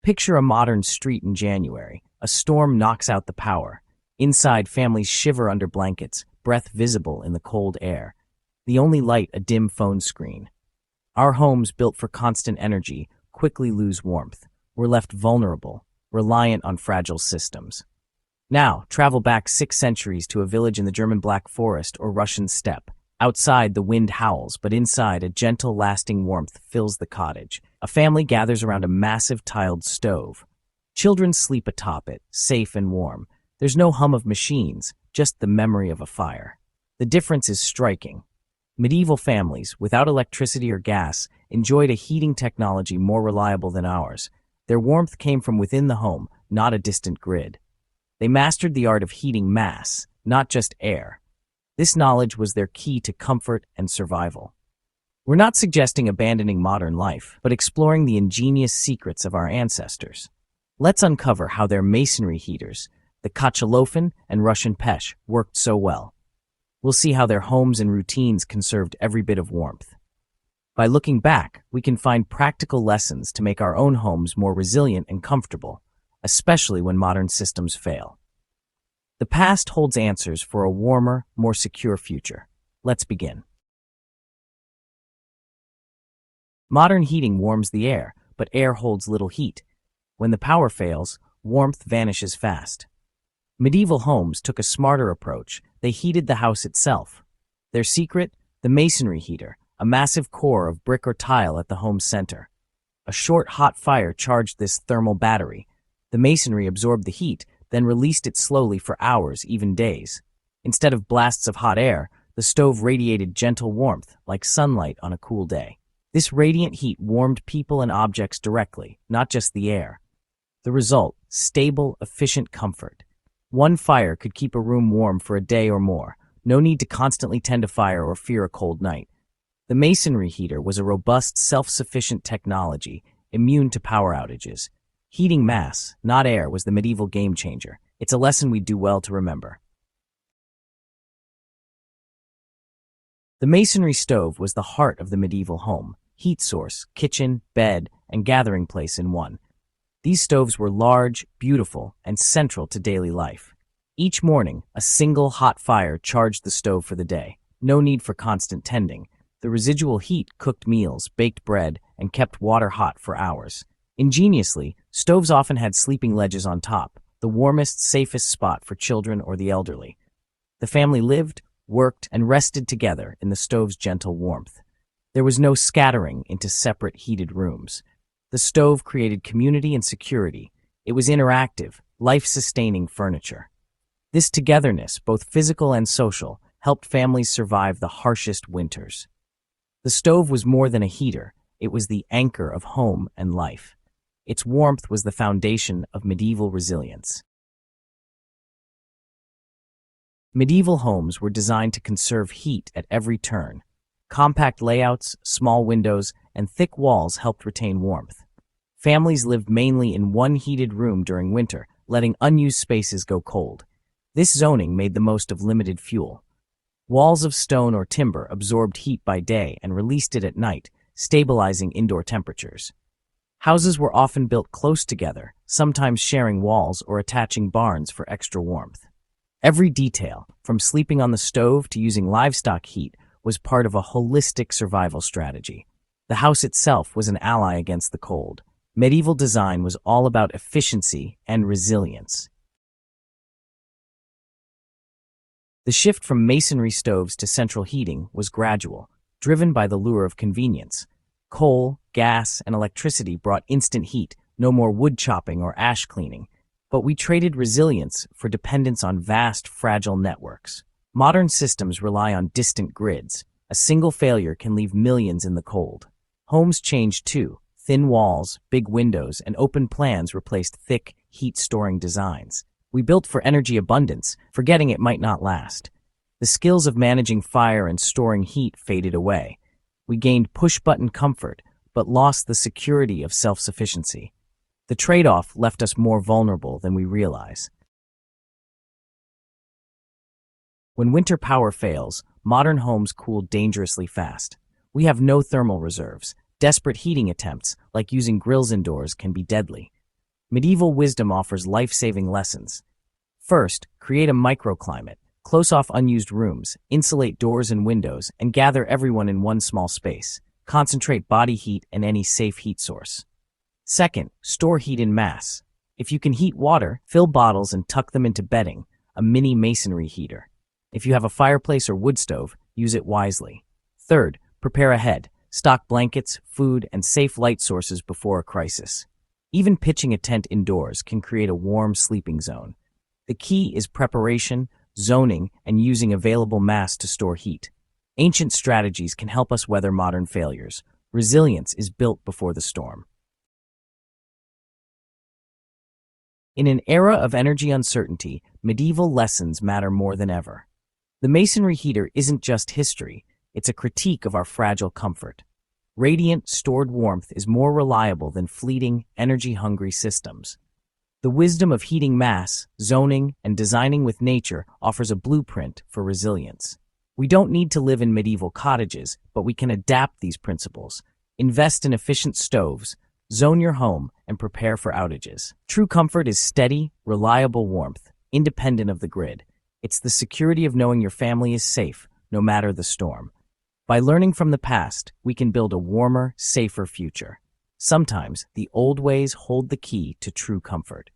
Picture a modern street in January. A storm knocks out the power. Inside, families shiver under blankets, breath visible in the cold air. The only light, a dim phone screen. Our homes, built for constant energy, quickly lose warmth. We're left vulnerable, reliant on fragile systems. Now, travel back 6 centuries to a village in the German Black Forest or Russian steppe. Outside, the wind howls, but inside, a gentle, lasting warmth fills the cottage. A family gathers around a massive tiled stove. Children sleep atop it, safe and warm. There's no hum of machines, just the memory of a fire. The difference is striking. Medieval families, without electricity or gas, enjoyed a heating technology more reliable than ours. Their warmth came from within the home, not a distant grid. They mastered the art of heating mass, not just air. This knowledge was their key to comfort and survival. We're not suggesting abandoning modern life, but exploring the ingenious secrets of our ancestors. Let's uncover how their masonry heaters, the Kachelofen and Russian Pech, worked so well. We'll see how their homes and routines conserved every bit of warmth. By looking back, we can find practical lessons to make our own homes more resilient and comfortable, especially when modern systems fail. The past holds answers for a warmer, more secure future. Let's begin. Modern heating warms the air, but air holds little heat. When the power fails, warmth vanishes fast. Medieval homes took a smarter approach. They heated the house itself. Their secret? The masonry heater, a massive core of brick or tile at the home's center. A short, hot fire charged this thermal battery. The masonry absorbed the heat, then released it slowly for hours, even days. Instead of blasts of hot air, the stove radiated gentle warmth, like sunlight on a cool day. This radiant heat warmed people and objects directly, not just the air. The result: stable, efficient comfort. One fire could keep a room warm for a day or more. No need to constantly tend a fire or fear a cold night. The masonry heater was a robust, self-sufficient technology, immune to power outages. Heating mass, not air, was the medieval game changer. It's a lesson we'd do well to remember. The masonry stove was the heart of the medieval home. Heat source, kitchen, bed, and gathering place in one. These stoves were large, beautiful, and central to daily life. Each morning, a single hot fire charged the stove for the day. No need for constant tending. The residual heat cooked meals, baked bread, and kept water hot for hours. Ingeniously, stoves often had sleeping ledges on top, the warmest, safest spot for children or the elderly. The family lived, worked, and rested together in the stove's gentle warmth. There was no scattering into separate heated rooms. The stove created community and security. It was interactive, life-sustaining furniture. This togetherness, both physical and social, helped families survive the harshest winters. The stove was more than a heater. It was the anchor of home and life. Its warmth was the foundation of medieval resilience. Medieval homes were designed to conserve heat at every turn. Compact layouts, small windows, and thick walls helped retain warmth. Families lived mainly in one heated room during winter, letting unused spaces go cold. This zoning made the most of limited fuel. Walls of stone or timber absorbed heat by day and released it at night, stabilizing indoor temperatures. Houses were often built close together, sometimes sharing walls or attaching barns for extra warmth. Every detail, from sleeping on the stove to using livestock heat, was part of a holistic survival strategy. The house itself was an ally against the cold. Medieval design was all about efficiency and resilience. The shift from masonry stoves to central heating was gradual, driven by the lure of convenience. Coal, gas, and electricity brought instant heat, no more wood chopping or ash cleaning. But we traded resilience for dependence on vast, fragile networks. Modern systems rely on distant grids. A single failure can leave millions in the cold. Homes changed too. Thin walls, big windows, and open plans replaced thick, heat-storing designs. We built for energy abundance, forgetting it might not last. The skills of managing fire and storing heat faded away. We gained push-button comfort, but lost the security of self-sufficiency. The trade-off left us more vulnerable than we realize. When winter power fails, modern homes cool dangerously fast. We have no thermal reserves. Desperate heating attempts, like using grills indoors, can be deadly. Medieval wisdom offers life-saving lessons. First, create a microclimate. Close off unused rooms, insulate doors and windows, and gather everyone in one small space. Concentrate body heat and any safe heat source. Second, store heat in mass. If you can heat water, fill bottles and tuck them into bedding, a mini masonry heater. If you have a fireplace or wood stove, use it wisely. Third, prepare ahead. Stock blankets, food, and safe light sources before a crisis. Even pitching a tent indoors can create a warm sleeping zone. The key is preparation, zoning, and using available mass to store heat. Ancient strategies can help us weather modern failures. Resilience is built before the storm. In an era of energy uncertainty, medieval lessons matter more than ever. The masonry heater isn't just history, it's a critique of our fragile comfort. Radiant, stored warmth is more reliable than fleeting, energy-hungry systems. The wisdom of heating mass, zoning, and designing with nature offers a blueprint for resilience. We don't need to live in medieval cottages, but we can adapt these principles. Invest in efficient stoves, zone your home, and prepare for outages. True comfort is steady, reliable warmth, independent of the grid. It's the security of knowing your family is safe, no matter the storm. By learning from the past, we can build a warmer, safer future. Sometimes, the old ways hold the key to true comfort.